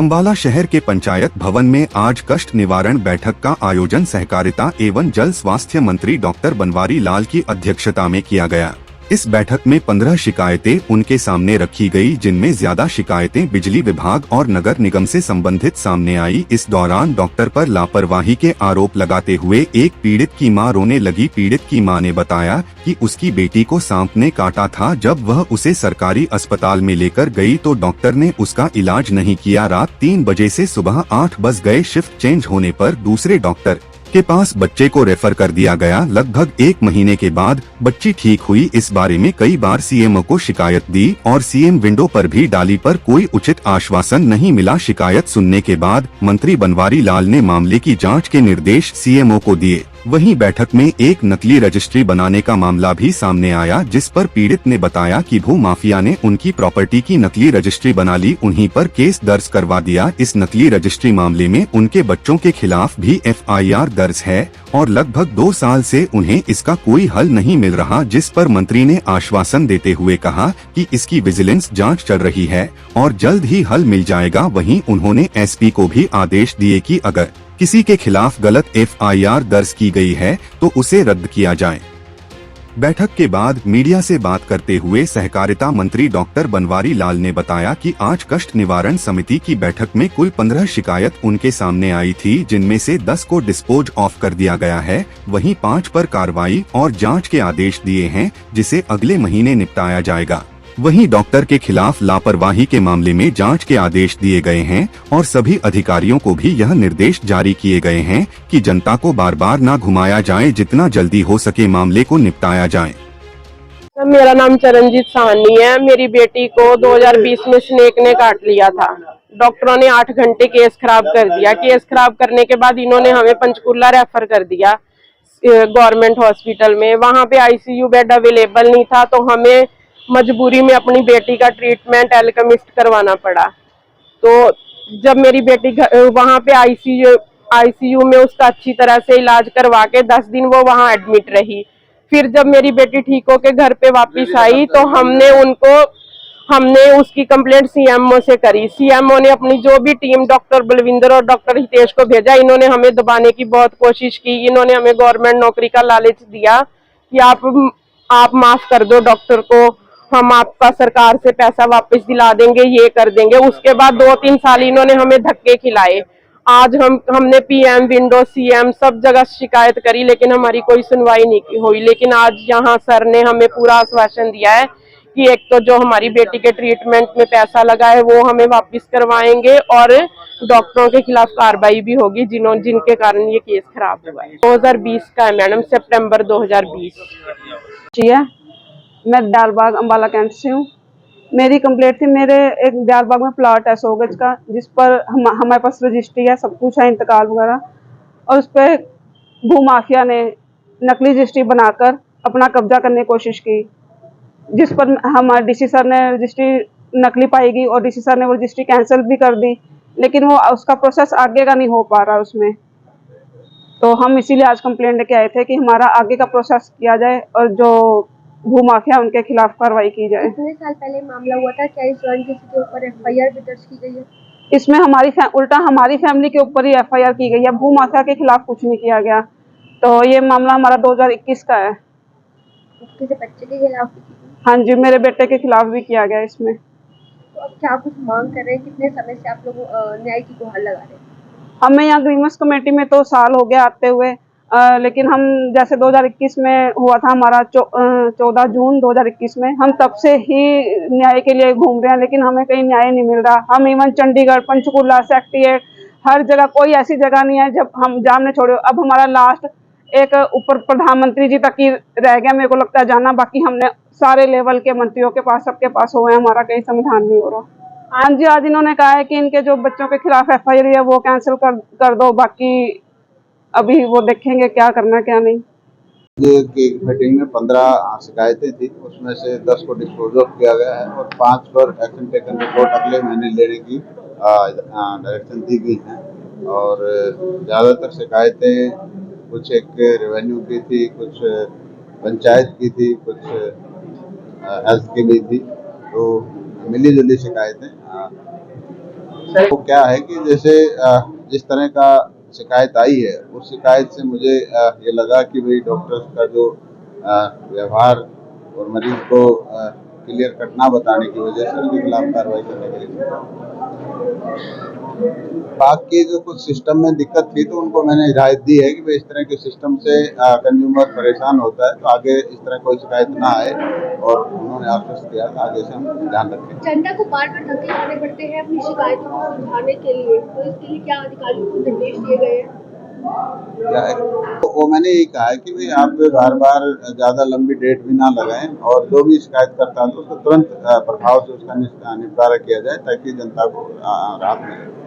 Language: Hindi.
अम्बाला शहर के पंचायत भवन में आज कष्ट निवारण बैठक का आयोजन सहकारिता एवं जल स्वास्थ्य मंत्री डॉक्टर बनवारी लाल की अध्यक्षता में किया गया। इस बैठक में 15 शिकायतें उनके सामने रखी गई, जिनमें ज्यादा शिकायतें बिजली विभाग और नगर निगम से संबंधित सामने आई। इस दौरान डॉक्टर पर लापरवाही के आरोप लगाते हुए एक पीड़ित की मां रोने लगी। पीड़ित की मां ने बताया कि उसकी बेटी को सांप ने काटा था। जब वह उसे सरकारी अस्पताल में लेकर गई तो डॉक्टर ने उसका इलाज नहीं किया। रात 3 बजे से सुबह 8 बज गए। शिफ्ट चेंज होने पर दूसरे डॉक्टर के पास बच्चे को रेफर कर दिया गया। लगभग 1 महीने के बाद बच्ची ठीक हुई। इस बारे में कई बार सीएमओ को शिकायत दी और सीएम विंडो पर भी डाली, पर कोई उचित आश्वासन नहीं मिला। शिकायत सुनने के बाद मंत्री बनवारी लाल ने मामले की जांच के निर्देश सीएमओ को दिए। वहीं बैठक में एक नकली रजिस्ट्री बनाने का मामला भी सामने आया, जिस पर पीड़ित ने बताया कि भू माफिया ने उनकी प्रॉपर्टी की नकली रजिस्ट्री बना ली, उन्हीं पर केस दर्ज करवा दिया। इस नकली रजिस्ट्री मामले में उनके बच्चों के खिलाफ भी एफआईआर दर्ज है और लगभग 2 साल से उन्हें इसका कोई हल नहीं मिल रहा, जिस पर मंत्री ने आश्वासन देते हुए कहा कि इसकी विजिलेंस जाँच चल रही है और जल्द ही हल मिल जाएगा। वहीं उन्होंने एसपी को भी आदेश दिए कि अगर किसी के खिलाफ गलत एफआईआर दर्ज की गई है तो उसे रद्द किया जाए। बैठक के बाद मीडिया से बात करते हुए सहकारिता मंत्री डॉक्टर बनवारी लाल ने बताया कि आज कष्ट निवारण समिति की बैठक में कुल 15 शिकायत उनके सामने आई थी, जिनमें से 10 को डिस्पोज ऑफ कर दिया गया है। वहीं 5 पर कार्रवाई और जांच के आदेश दिए हैं, जिसे अगले महीने निपटाया जाएगा। वहीं डॉक्टर के खिलाफ लापरवाही के मामले में जांच के आदेश दिए गए हैं और सभी अधिकारियों को भी यह निर्देश जारी किए गए हैं कि जनता को बार बार न घुमाया जाए, जितना जल्दी हो सके मामले को निपटाया जाए। मेरा नाम चरणजीत साहनी है। मेरी बेटी को 2020 में स्नेक ने काट लिया था। डॉक्टरों ने 8 घंटे केस खराब कर दिया। केस खराब करने के बाद इन्होंने हमें पंचकूला रेफर कर दिया गवर्नमेंट हॉस्पिटल में। वहाँ पे आईसीयू बेड अवेलेबल नहीं था, तो हमें मजबूरी में अपनी बेटी का ट्रीटमेंट एल्केमिस्ट करवाना पड़ा। तो जब मेरी बेटी वहाँ पे आईसीयू में उसका अच्छी तरह से इलाज करवा के 10 दिन वो वहाँ एडमिट रही। फिर जब मेरी बेटी ठीक होके घर पे वापस आई तो हमने उसकी कंप्लेंट सीएमओ से करी। सीएमओ ने अपनी जो भी टीम डॉक्टर बलविंदर और डॉक्टर हितेश को भेजा। इन्होंने हमें दबाने की बहुत कोशिश की। इन्होंने हमें गवर्नमेंट नौकरी का लालच दिया कि आप माफ कर दो डॉक्टर को, हम आपका सरकार से पैसा वापस दिला देंगे, ये कर देंगे। उसके बाद 2-3 साल इन्होंने हमें धक्के खिलाए। आज हमने पीएम विंडो सीएम सब जगह शिकायत करी, लेकिन हमारी कोई सुनवाई नहीं हुई। लेकिन आज यहाँ सर ने हमें पूरा आश्वासन दिया है कि एक तो जो हमारी बेटी के ट्रीटमेंट में पैसा लगा है वो हमें वापस करवाएंगे और डॉक्टरों के खिलाफ कार्रवाई भी होगी जिनके कारण ये केस खराब हुआ है। 2020 का है मैडम, सितंबर 2020। जी है, मैं दयालबाग अम्बाला कैंट से हूँ। मेरी कंप्लेंट थी, मेरे एक दयालबाग में प्लाट है 100 गज का, जिस पर हमारे पास रजिस्ट्री है, सब कुछ है, इंतकाल वगैरह, और उस पर भूमाफिया ने नकली रजिस्ट्री बनाकर अपना कब्जा करने की कोशिश की, जिस पर हमारे डीसी सर ने रजिस्ट्री नकली पाएगी और डीसी सर ने वो रजिस्ट्री कैंसिल भी कर दी, लेकिन वो उसका प्रोसेस आगे का नहीं हो पा रहा उसमें। तो हम इसीलिए आज कंप्लेंट लेके आए थे कि हमारा आगे का प्रोसेस किया जाए और जो भूमाफिया उनके खिलाफ कार्रवाई की जाए। कितने साल पहले मामला हुआ था? क्या इस दौरान किसी के ऊपर एफआईआर भी दर्ज की गई है? इसमें उल्टा हमारी फैमिली के ऊपर ही एफआईआर की गई है, भूमाफिया के खिलाफ कुछ नहीं किया गया। तो ये मामला हमारा 2021 का है। किसी बच्चे के खिलाफ? हाँ जी, मेरे बेटे के खिलाफ भी किया गया इसमें। तो अब क्या कुछ मांग कर रहे हैं? कितने समय से आप लोग न्याय की गुहार लगा रहे हैं? हमें यहाँ ग्रीवंस कमेटी में तो साल हो गया आते हुए, लेकिन हम जैसे 2021 में हुआ था हमारा 14 जून 2021 में, हम तब से ही न्याय के लिए घूम रहे हैं, लेकिन हमें कहीं न्याय नहीं मिल रहा। हम इवन चंडीगढ़, पंचकूला, सेक्रेटेरिएट, हर जगह, कोई ऐसी जगह नहीं है जब हम जामने छोड़े। अब हमारा लास्ट एक ऊपर प्रधानमंत्री जी तक ही रह गया, मेरे को लगता है जाना। बाकी हमने सारे लेवल के मंत्रियों के पास, सबके पास हुए हैं, हमारा कहीं समाधान नहीं हो रहा। हाँ जी, आज इन्होंने कहा है कि इनके जो बच्चों के खिलाफ एफआईआर है वो कैंसिल कर दो, बाकी अभी वो देखेंगे क्या करना क्या नहीं। एक मीटिंग में 15 शिकायतें थी, उसमें से 10 को डिस्पोज ऑफ किया गया है और 5 पर एक्शन टेकन रिपोर्ट अगले महीने लेने की डायरेक्शन दी गई है। और ज़्यादातर शिकायतें कुछ एक रेवेन्यू की थी, कुछ पंचायत की थी, कुछ हेल्थ की भी थी। तो मिली जुली शिकायतें तो क्या है कि जैसे जिस तरह का शिकायत आई है उस शिकायत से मुझे ये लगा कि भाई डॉक्टर्स का जो व्यवहार और मरीज को क्लियर कट ना बताने की वजह से उनके खिलाफ कार्रवाई करने के लिए बाकी जो कुछ सिस्टम में दिक्कत थी तो उनको मैंने हिदायत दी है कि भाई इस तरह के सिस्टम से कंज्यूमर परेशान होता है तो आगे इस तरह कोई शिकायत ना आए और उन्होंने आश्वस्त किया कि आगे से हम ध्यान रखें। जनता को बार बार धक्के खाने पड़ते हैं अपनी शिकायतों को सुलझाने के लिए, तो इसके लिए क्या अधिकारियों को निर्देश दिए गए हैं? तो वो मैंने यही कहा है कि भाई आप बार बार ज्यादा लंबी डेट भी ना लगाएं और जो भी शिकायत करता है तो उसको तुरंत प्रभाव से उसका निपटारा किया जाए ताकि जनता को राहत मिले।